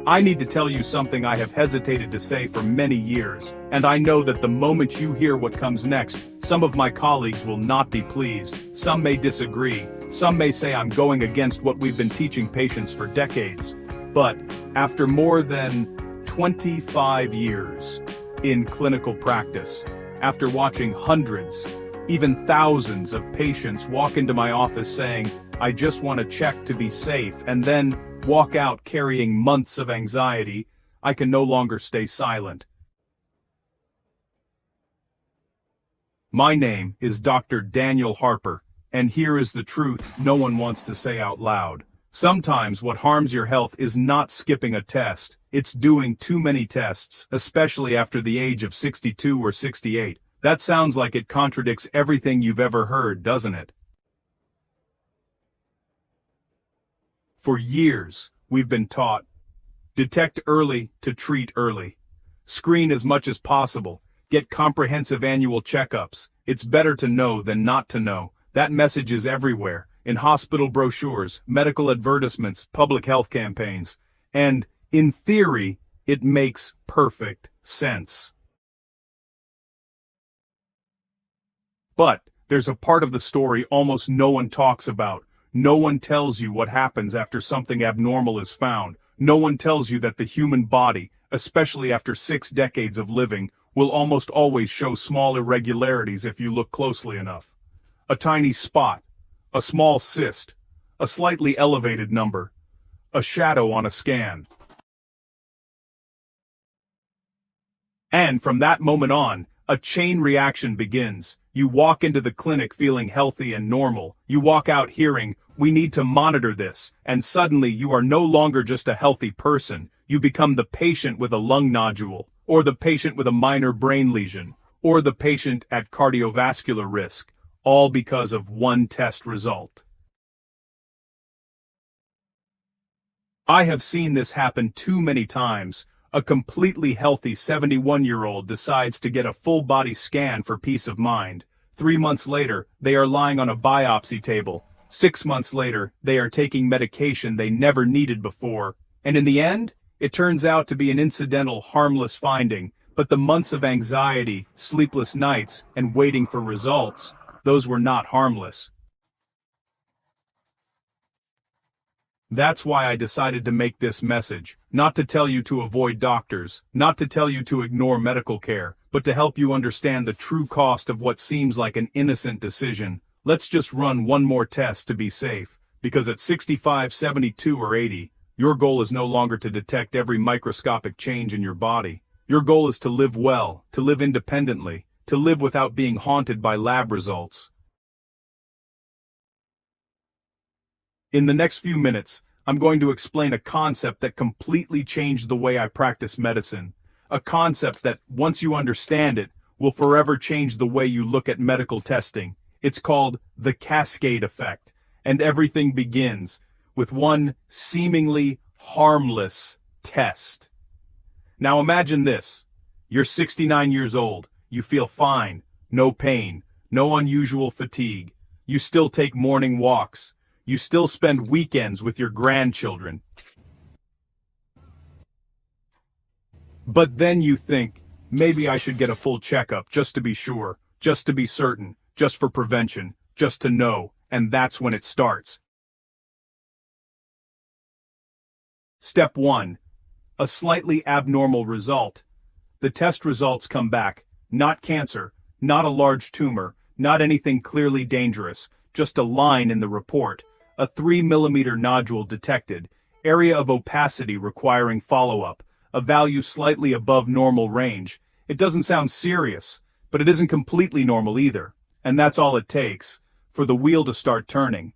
I need to tell you something I have hesitated to say for many years, and I know that the moment you hear what comes next, some of my colleagues will not be pleased, some may disagree, some may say I'm going against what we've been teaching patients for decades. But, after more than 25 years in clinical practice, after watching hundreds, even thousands of patients walk into my office saying, "I just want to check to be safe," and then walk out carrying months of anxiety, I can no longer stay silent. My name is Dr. Daniel Harper, and here is the truth no one wants to say out loud. Sometimes what harms your health is not skipping a test, it's doing too many tests, especially after the age of 62 or 68. That sounds like it contradicts everything you've ever heard, doesn't it? For years, we've been taught, detect early to treat early. Screen as much as possible. Get comprehensive annual checkups. It's better to know than not to know. That message is everywhere, in hospital brochures, medical advertisements, public health campaigns. And, in theory, it makes perfect sense. But, there's a part of the story almost no one talks about. No one tells you what happens after something abnormal is found. No one tells you that the human body, especially after 6 decades of living, will almost always show small irregularities if you look closely enough. A tiny spot, a small cyst, a slightly elevated number, a shadow on a scan. And from that moment on, a chain reaction begins. You walk into the clinic feeling healthy and normal. You walk out hearing, "We need to monitor this," and suddenly you are no longer just a healthy person. You become the patient with a lung nodule, or the patient with a minor brain lesion, or the patient at cardiovascular risk, all because of one test result. I have seen this happen too many times. A completely healthy 71-year-old decides to get a full-body scan for peace of mind. 3 months later, they are lying on a biopsy table. 6 months later, they are taking medication they never needed before. And in the end, it turns out to be an incidental, harmless finding. But the months of anxiety, sleepless nights, and waiting for results, those were not harmless. That's why I decided to make this message, not to tell you to avoid doctors, not to tell you to ignore medical care, but to help you understand the true cost of what seems like an innocent decision. Let's just run one more test to be safe, because at 65, 72, or 80, your goal is no longer to detect every microscopic change in your body. Your goal is to live well, to live independently, to live without being haunted by lab results. In the next few minutes, I'm going to explain a concept that completely changed the way I practice medicine. A concept that, once you understand it, will forever change the way you look at medical testing. It's called the cascade effect, and everything begins with one seemingly harmless test. Now imagine this. You're 69 years old. You feel fine, no pain, no unusual fatigue. You still take morning walks. You still spend weekends with your grandchildren. But then you think, maybe I should get a full checkup just to be sure, just to be certain, just for prevention, just to know, and that's when it starts. Step 1. A slightly abnormal result. The test results come back, not cancer, not a large tumor, not anything clearly dangerous, just a line in the report. A 3 mm nodule detected, area of opacity requiring follow-up, a value slightly above normal range. It doesn't sound serious, but it isn't completely normal either, and that's all it takes for the wheel to start turning.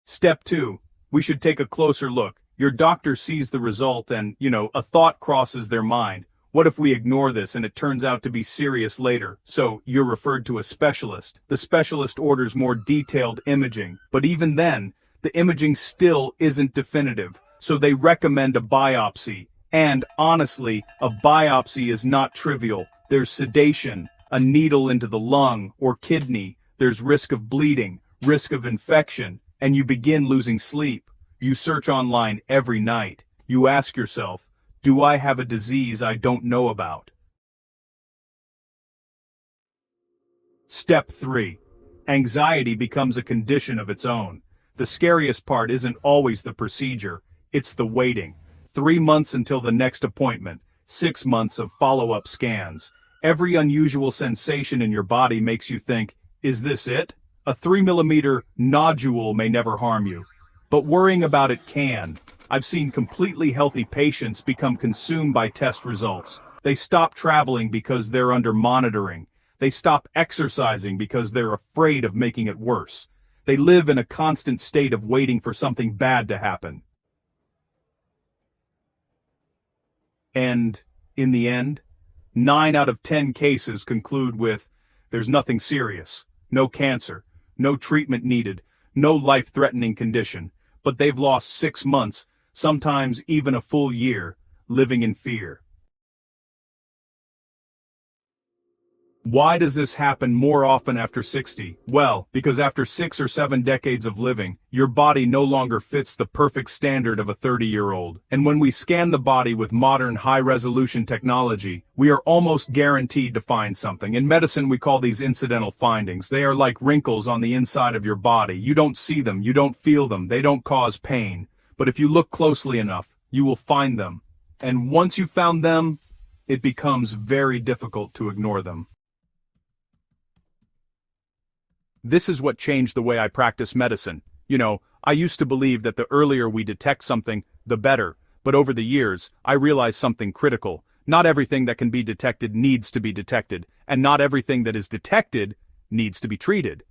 Step 2. We should take a closer look. Your doctor sees the result and, a thought crosses their mind. What if we ignore this and it turns out to be serious later? So, you're referred to a specialist. The specialist orders more detailed imaging. But even then, the imaging still isn't definitive. So they recommend a biopsy. And, honestly, a biopsy is not trivial. There's sedation, a needle into the lung or kidney. There's risk of bleeding, risk of infection, and you begin losing sleep. You search online every night. You ask yourself, do I have a disease I don't know about? Step 3. Anxiety becomes a condition of its own. The scariest part isn't always the procedure, it's the waiting. 3 months until the next appointment, 6 months of follow-up scans. Every unusual sensation in your body makes you think, is this it? A 3 mm nodule may never harm you, but worrying about it can. I've seen completely healthy patients become consumed by test results. They stop traveling because they're under monitoring. They stop exercising because they're afraid of making it worse. They live in a constant state of waiting for something bad to happen. And, in the end, 9 out of 10 cases conclude with, there's nothing serious, no cancer, no treatment needed, no life-threatening condition, but they've lost 6 months, sometimes even a full year, living in fear. Why does this happen more often after 60? Well, because after 6 or 7 decades of living, your body no longer fits the perfect standard of a 30-year-old. And when we scan the body with modern high-resolution technology, we are almost guaranteed to find something. In medicine, we call these incidental findings. They are like wrinkles on the inside of your body. You don't see them, you don't feel them, they don't cause pain. But if you look closely enough, you will find them. And once you've found them, it becomes very difficult to ignore them. This is what changed the way I practice medicine. You know, I used to believe that the earlier we detect something, the better. But over the years, I realized something critical. Not everything that can be detected needs to be detected, and not everything that is detected needs to be treated.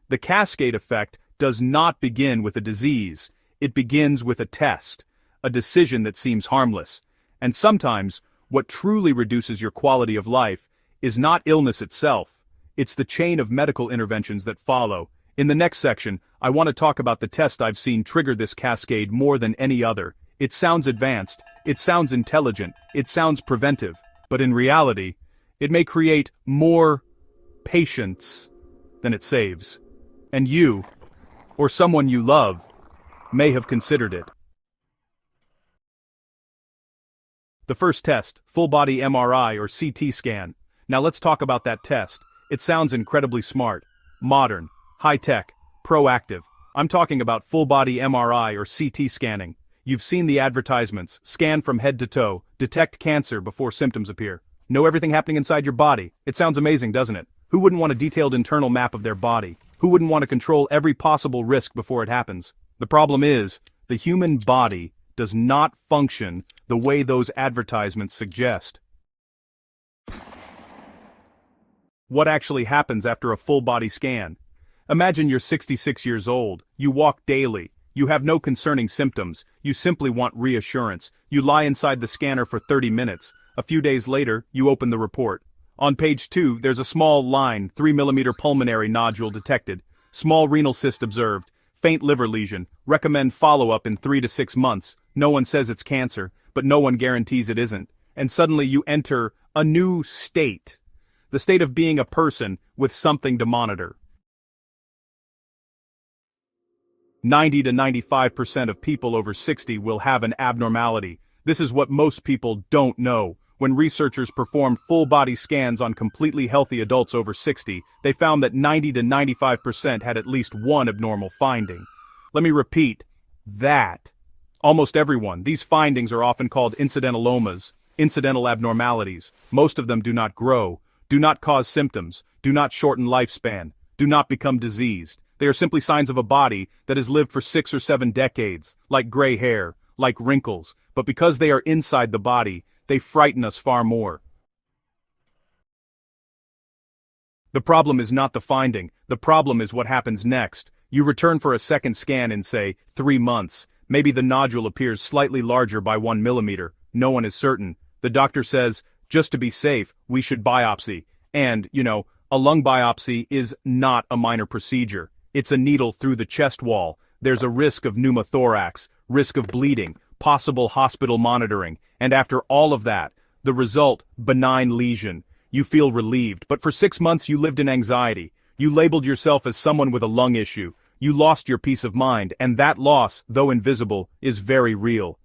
The cascade effect does not begin with a disease. It begins with a test, a decision that seems harmless. And sometimes, what truly reduces your quality of life is not illness itself. It's the chain of medical interventions that follow. In the next section, I want to talk about the test I've seen trigger this cascade more than any other. It sounds advanced, it sounds intelligent, it sounds preventive, but in reality, it may create more patients than it saves. And you, or someone you love, may have considered it. The first test, full-body MRI or CT scan. Now let's talk about that test. It sounds incredibly smart, modern, high-tech, proactive. I'm talking about full-body MRI or CT scanning. You've seen the advertisements, scan from head to toe, detect cancer before symptoms appear. Know everything happening inside your body. It sounds amazing, doesn't it? Who wouldn't want a detailed internal map of their body? Who wouldn't want to control every possible risk before it happens? The problem is, the human body does not function the way those advertisements suggest. What actually happens after a full-body scan? Imagine you're 66 years old, you walk daily, you have no concerning symptoms, you simply want reassurance, you lie inside the scanner for 30 minutes, a few days later, you open the report. On page 2, there's a small line, 3 mm pulmonary nodule detected, small renal cyst observed, faint liver lesion, recommend follow-up in 3 to 6 months, no one says it's cancer, but no one guarantees it isn't, and suddenly you enter a new state. The state of being a person with something to monitor. 90 to 95% of people over 60 will have an abnormality. This is what most people don't know. When researchers performed full-body scans on completely healthy adults over 60, they found that 90 to 95% had at least one abnormal finding. Let me repeat, that. Almost everyone. These findings are often called incidentalomas, incidental abnormalities. Most of them do not grow, do not cause symptoms, do not shorten lifespan, do not become diseased. They are simply signs of a body that has lived for 6 or 7 decades, like gray hair, like wrinkles, but because they are inside the body, they frighten us far more. The problem is not the finding, the problem is what happens next. You return for a second scan in, say, 3 months. Maybe the nodule appears slightly larger by 1 millimeter. No one is certain. The doctor says, just to be safe, we should biopsy. And, a lung biopsy is not a minor procedure. It's a needle through the chest wall. There's a risk of pneumothorax, risk of bleeding, possible hospital monitoring. And after all of that, the result, benign lesion. You feel relieved, but for 6 months you lived in anxiety. You labeled yourself as someone with a lung issue. You lost your peace of mind, and that loss, though invisible, is very real.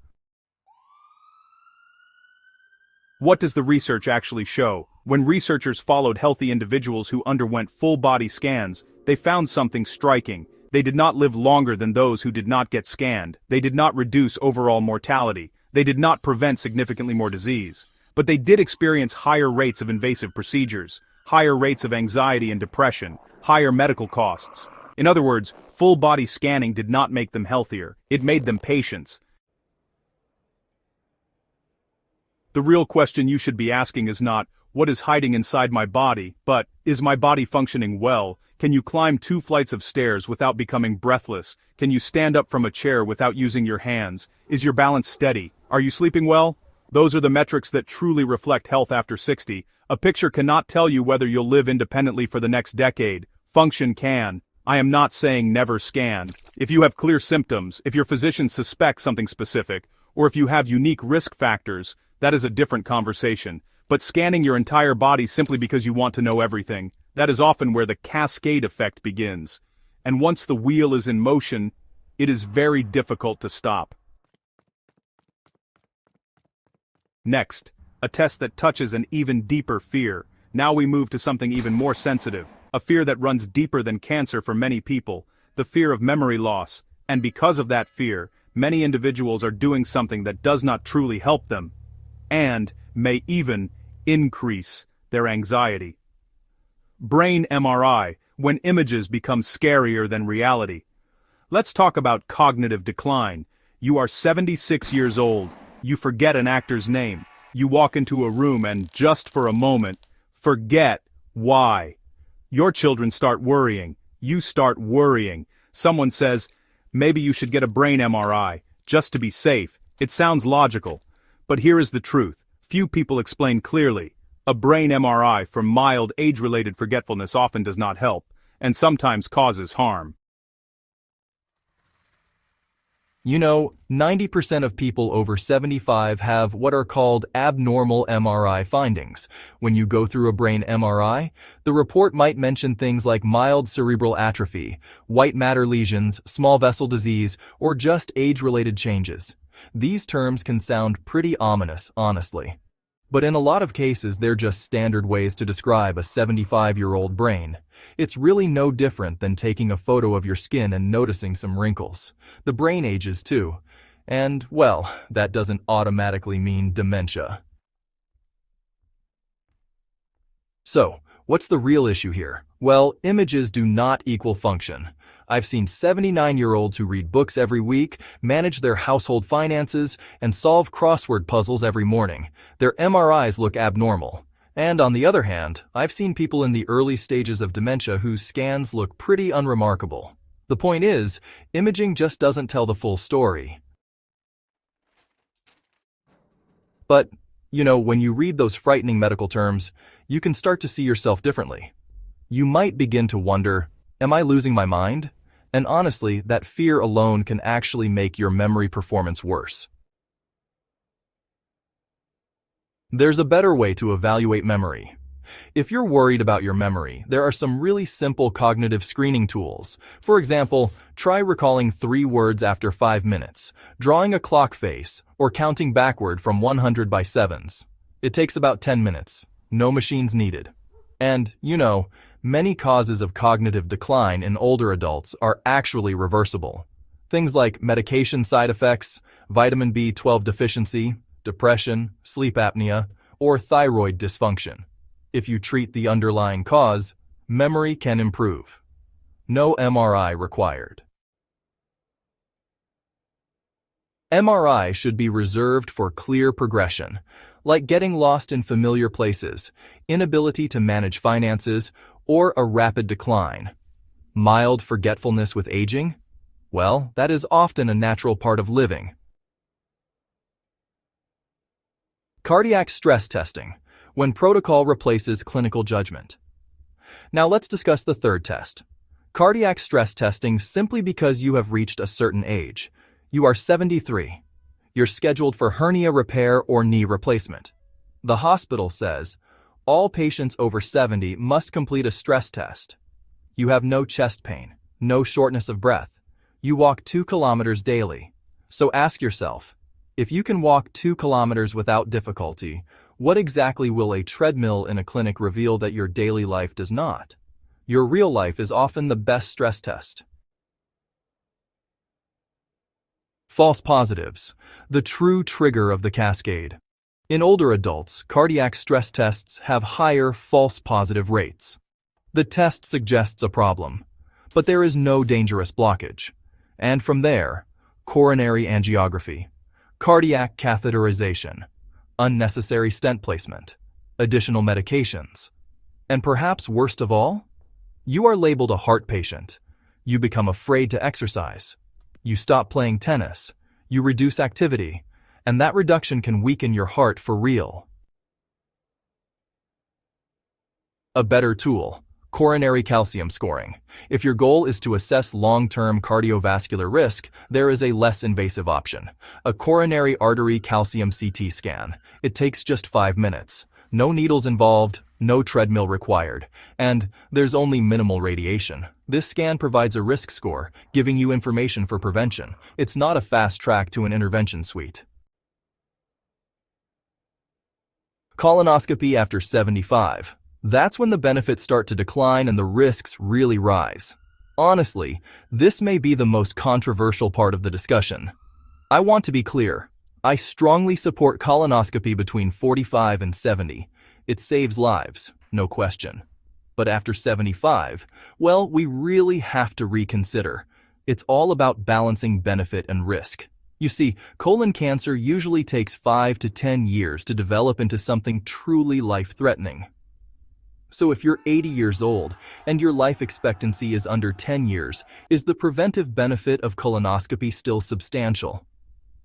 What does the research actually show? When researchers followed healthy individuals who underwent full-body scans, they found something striking. They did not live longer than those who did not get scanned. They did not reduce overall mortality. They did not prevent significantly more disease. But they did experience higher rates of invasive procedures, higher rates of anxiety and depression, higher medical costs. In other words, full-body scanning did not make them healthier. It made them patients. The real question you should be asking is not, what is hiding inside my body, but, is my body functioning well? Can you climb 2 flights of stairs without becoming breathless? Can you stand up from a chair without using your hands? Is your balance steady? Are you sleeping well? Those are the metrics that truly reflect health after 60. A picture cannot tell you whether you'll live independently for the next decade. Function can. I am not saying never scan. If you have clear symptoms, if your physician suspects something specific, or if you have unique risk factors, that is a different conversation. But scanning your entire body simply because you want to know everything, that is often where the cascade effect begins. And once the wheel is in motion, it is very difficult to stop. Next, a test that touches an even deeper fear. Now we move to something even more sensitive, a fear that runs deeper than cancer for many people, the fear of memory loss. And because of that fear, many individuals are doing something that does not truly help them, and may even increase their anxiety. Brain MRI, when images become scarier than reality. Let's talk about cognitive decline. You are 76 years old. You forget an actor's name. You walk into a room and, just for a moment, forget why. Your children start worrying. You start worrying. Someone says, maybe you should get a brain MRI, just to be safe. It sounds logical. But here is the truth. Few people explain clearly. A brain MRI for mild age-related forgetfulness often does not help, and sometimes causes harm. 90% of people over 75 have what are called abnormal MRI findings. When you go through a brain MRI, the report might mention things like mild cerebral atrophy, white matter lesions, small vessel disease, or just age-related changes. These terms can sound pretty ominous, honestly. But in a lot of cases, they're just standard ways to describe a 75-year-old brain. It's really no different than taking a photo of your skin and noticing some wrinkles. The brain ages too. And, well, that doesn't automatically mean dementia. So, what's the real issue here? Well, images do not equal function. I've seen 79-year-olds who read books every week, manage their household finances, and solve crossword puzzles every morning. Their MRIs look abnormal. And on the other hand, I've seen people in the early stages of dementia whose scans look pretty unremarkable. The point is, imaging just doesn't tell the full story. But, when you read those frightening medical terms, you can start to see yourself differently. You might begin to wonder, am I losing my mind? And honestly, that fear alone can actually make your memory performance worse. There's a better way to evaluate memory. If you're worried about your memory, there are some really simple cognitive screening tools. For example, try recalling 3 words after 5 minutes, drawing a clock face, or counting backward from 100 by 7s. It takes about 10 minutes. No machines needed. And, many causes of cognitive decline in older adults are actually reversible. Things like medication side effects, vitamin B12 deficiency, depression, sleep apnea, or thyroid dysfunction. If you treat the underlying cause, memory can improve. No MRI required. MRI should be reserved for clear progression, like getting lost in familiar places, inability to manage finances, or a rapid decline. Mild forgetfulness with aging? Well, that is often a natural part of living. Cardiac stress testing, when protocol replaces clinical judgment. Now let's discuss the third test. Cardiac stress testing simply because you have reached a certain age. You are 73. You're scheduled for hernia repair or knee replacement. The hospital says, all patients over 70 must complete a stress test. You have no chest pain, no shortness of breath. You walk 2 kilometers daily. So ask yourself, if you can walk 2 kilometers without difficulty, what exactly will a treadmill in a clinic reveal that your daily life does not? Your real life is often the best stress test. False positives, the true trigger of the cascade. In older adults, cardiac stress tests have higher false positive rates. The test suggests a problem, but there is no dangerous blockage. And from there, coronary angiography, cardiac catheterization, unnecessary stent placement, additional medications, and perhaps worst of all, you are labeled a heart patient. You become afraid to exercise. You stop playing tennis. You reduce activity, and that reduction can weaken your heart for real. A better tool, coronary calcium scoring. If your goal is to assess long-term cardiovascular risk, there is a less invasive option, a coronary artery calcium CT scan. It takes just 5 minutes. No needles involved, no treadmill required, and there's only minimal radiation. This scan provides a risk score, giving you information for prevention. It's not a fast track to an intervention suite. Colonoscopy after 75. That's when the benefits start to decline and the risks really rise. Honestly, this may be the most controversial part of the discussion. I want to be clear. I strongly support colonoscopy between 45 and 70. It saves lives, no question. But after 75, well, we really have to reconsider. It's all about balancing benefit and risk. You see, colon cancer usually takes 5 to 10 years to develop into something truly life-threatening. So if you're 80 years old and your life expectancy is under 10 years, is the preventive benefit of colonoscopy still substantial?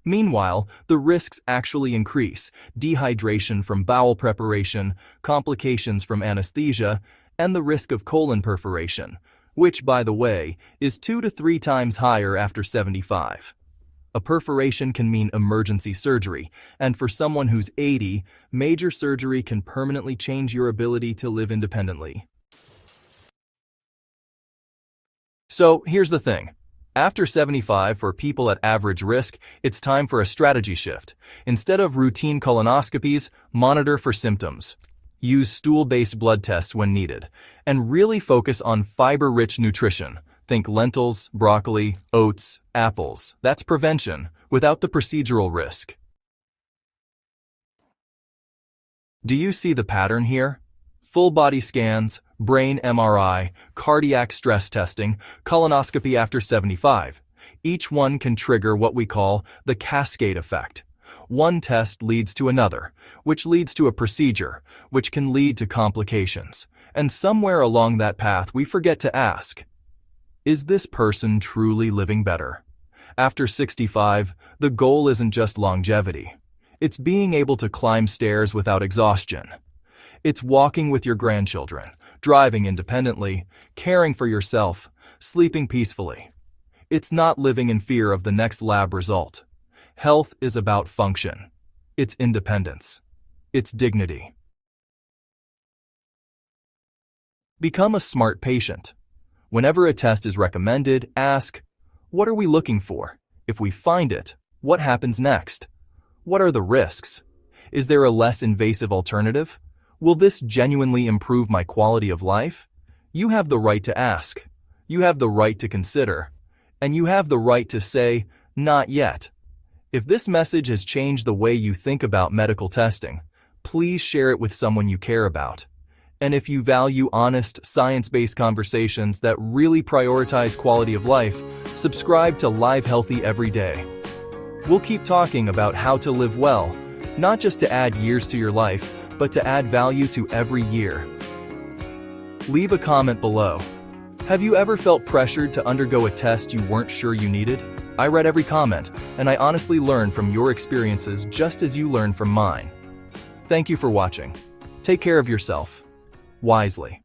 Meanwhile, the risks actually increase: dehydration from bowel preparation, complications from anesthesia, and the risk of colon perforation, which, by the way, is 2 to 3 times higher after 75. A perforation can mean emergency surgery, and for someone who's 80, major surgery can permanently change your ability to live independently. So here's the thing. After 75, for people at average risk, it's time for a strategy shift. Instead of routine colonoscopies, monitor for symptoms. Use stool-based blood tests when needed, and really focus on fiber-rich nutrition. Think lentils, broccoli, oats, apples. That's prevention, without the procedural risk. Do you see the pattern here? Full body scans, brain MRI, cardiac stress testing, colonoscopy after 75. Each one can trigger what we call the cascade effect. One test leads to another, which leads to a procedure, which can lead to complications. And somewhere along that path, we forget to ask, is this person truly living better? After 65, the goal isn't just longevity. It's being able to climb stairs without exhaustion. It's walking with your grandchildren, driving independently, caring for yourself, sleeping peacefully. It's not living in fear of the next lab result. Health is about function. It's independence. It's dignity. Become a smart patient. Whenever a test is recommended, ask, what are we looking for? If we find it, what happens next? What are the risks? Is there a less invasive alternative? Will this genuinely improve my quality of life? You have the right to ask. You have the right to consider. And you have the right to say, not yet. If this message has changed the way you think about medical testing, please share it with someone you care about. And if you value honest, science-based conversations that really prioritize quality of life, subscribe to Live Healthy every day. We'll keep talking about how to live well, not just to add years to your life, but to add value to every year. Leave a comment below. Have you ever felt pressured to undergo a test you weren't sure you needed? I read every comment, and I honestly learned from your experiences just as you learned from mine. Thank you for watching. Take care of yourself wisely.